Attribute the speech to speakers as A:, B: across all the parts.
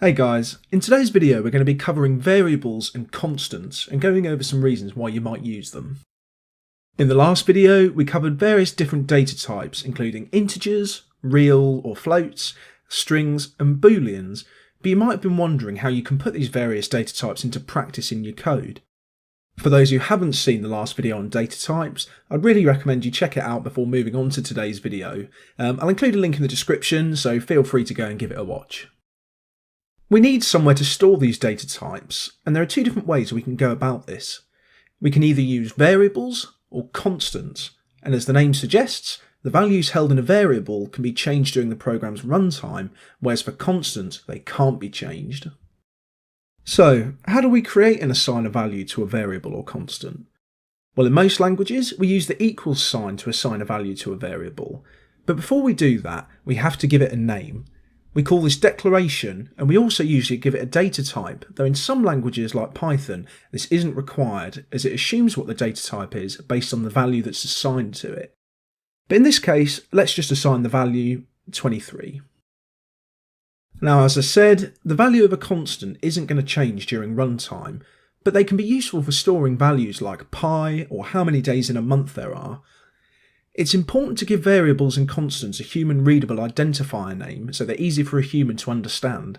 A: Hey guys, in today's video we're going to be covering variables and constants and going over some reasons why you might use them. In the last video we covered various different data types including integers, real or floats, strings and booleans, but you might have been wondering how you can put these various data types into practice in your code. For those who haven't seen the last video on data types, I'd really recommend you check it out before moving on to today's video. I'll include a link in the description, so feel free to go and give it a watch. We need somewhere to store these data types, and there are two different ways we can go about this. We can either use variables or constants, and as the name suggests, the values held in a variable can be changed during the program's runtime, whereas for constants they can't be changed. So, how do we create and assign a value to a variable or constant? Well, in most languages we use the equals sign to assign a value to a variable, but before we do that we have to give it a name. We call this declaration, and we also usually give it a data type, though in some languages like Python this isn't required as it assumes what the data type is based on the value that's assigned to it. But in this case, let's just assign the value 23. Now, as I said, the value of a constant isn't going to change during runtime, but they can be useful for storing values like pi or how many days in a month there are. It's important to give variables and constants a human-readable identifier name so they're easy for a human to understand.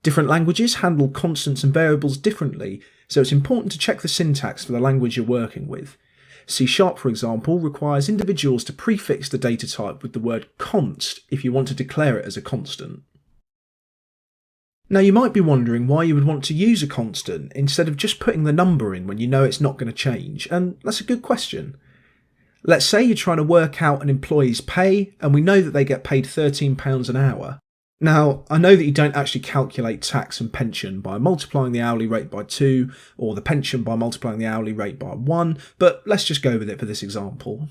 A: Different languages handle constants and variables differently, so it's important to check the syntax for the language you're working with. C#, for example, requires individuals to prefix the data type with the word const if you want to declare it as a constant. Now you might be wondering why you would want to use a constant instead of just putting the number in when you know it's not going to change, and that's a good question. Let's say you're trying to work out an employee's pay and we know that they get paid £13 an hour. Now, I know that you don't actually calculate tax and pension by multiplying the hourly rate by 2 or the pension by multiplying the hourly rate by 1, but let's just go with it for this example.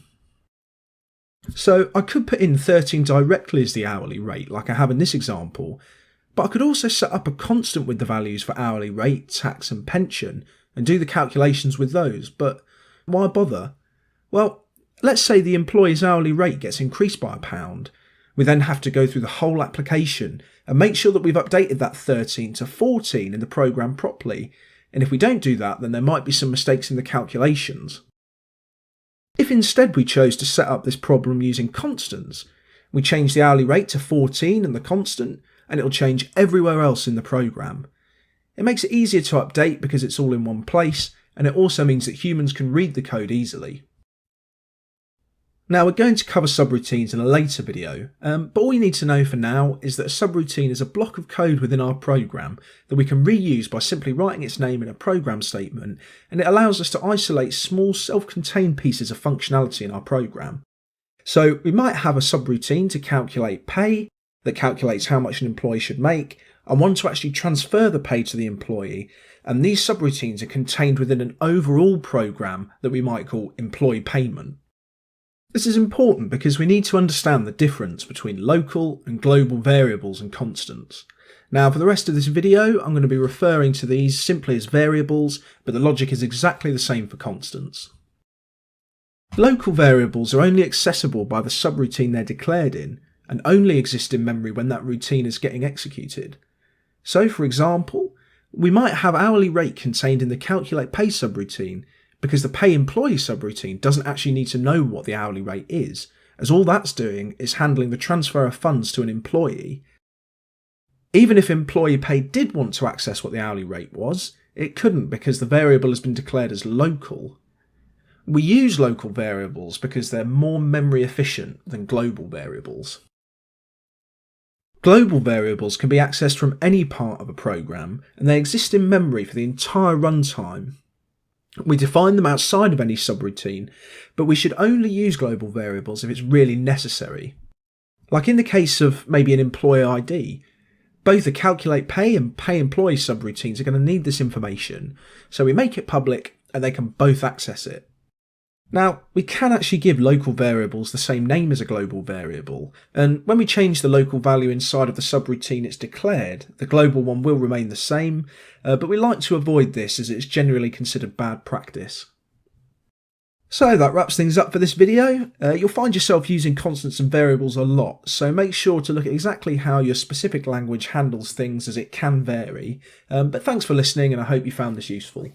A: So I could put in 13 directly as the hourly rate like I have in this example, but I could also set up a constant with the values for hourly rate, tax and pension and do the calculations with those, but why bother? Well, let's say the employee's hourly rate gets increased by £1. We then have to go through the whole application and make sure that we've updated that 13 to 14 in the program properly, and if we don't do that then there might be some mistakes in the calculations. If instead we chose to set up this problem using constants, we change the hourly rate to 14 and the constant, and it'll change everywhere else in the program. It makes it easier to update because it's all in one place, and it also means that humans can read the code easily. Now we're going to cover subroutines in a later video, but all you need to know for now is that a subroutine is a block of code within our program that we can reuse by simply writing its name in a program statement, and it allows us to isolate small self-contained pieces of functionality in our program. So we might have a subroutine to calculate pay, that calculates how much an employee should make, and one to actually transfer the pay to the employee, and these subroutines are contained within an overall program that we might call employee payment. This is important because we need to understand the difference between local and global variables and constants. Now for the rest of this video I'm going to be referring to these simply as variables, but the logic is exactly the same for constants. Local variables are only accessible by the subroutine they're declared in, and only exist in memory when that routine is getting executed. So for example, we might have hourly rate contained in the calculate pay subroutine because the pay employee subroutine doesn't actually need to know what the hourly rate is, as all that's doing is handling the transfer of funds to an employee. Even if employee pay did want to access what the hourly rate was, it couldn't because the variable has been declared as local. We use local variables because they're more memory efficient than global variables. Global variables can be accessed from any part of a program, and they exist in memory for the entire runtime. We define them outside of any subroutine, but we should only use global variables if it's really necessary. Like in the case of maybe an employee ID, both the calculate pay and pay employee subroutines are going to need this information, so we make it public and they can both access it. Now, we can actually give local variables the same name as a global variable, and when we change the local value inside of the subroutine it's declared, the global one will remain the same, but we like to avoid this as it's generally considered bad practice. So that wraps things up for this video. You'll find yourself using constants and variables a lot, so make sure to look at exactly how your specific language handles things, as it can vary. But thanks for listening, and I hope you found this useful.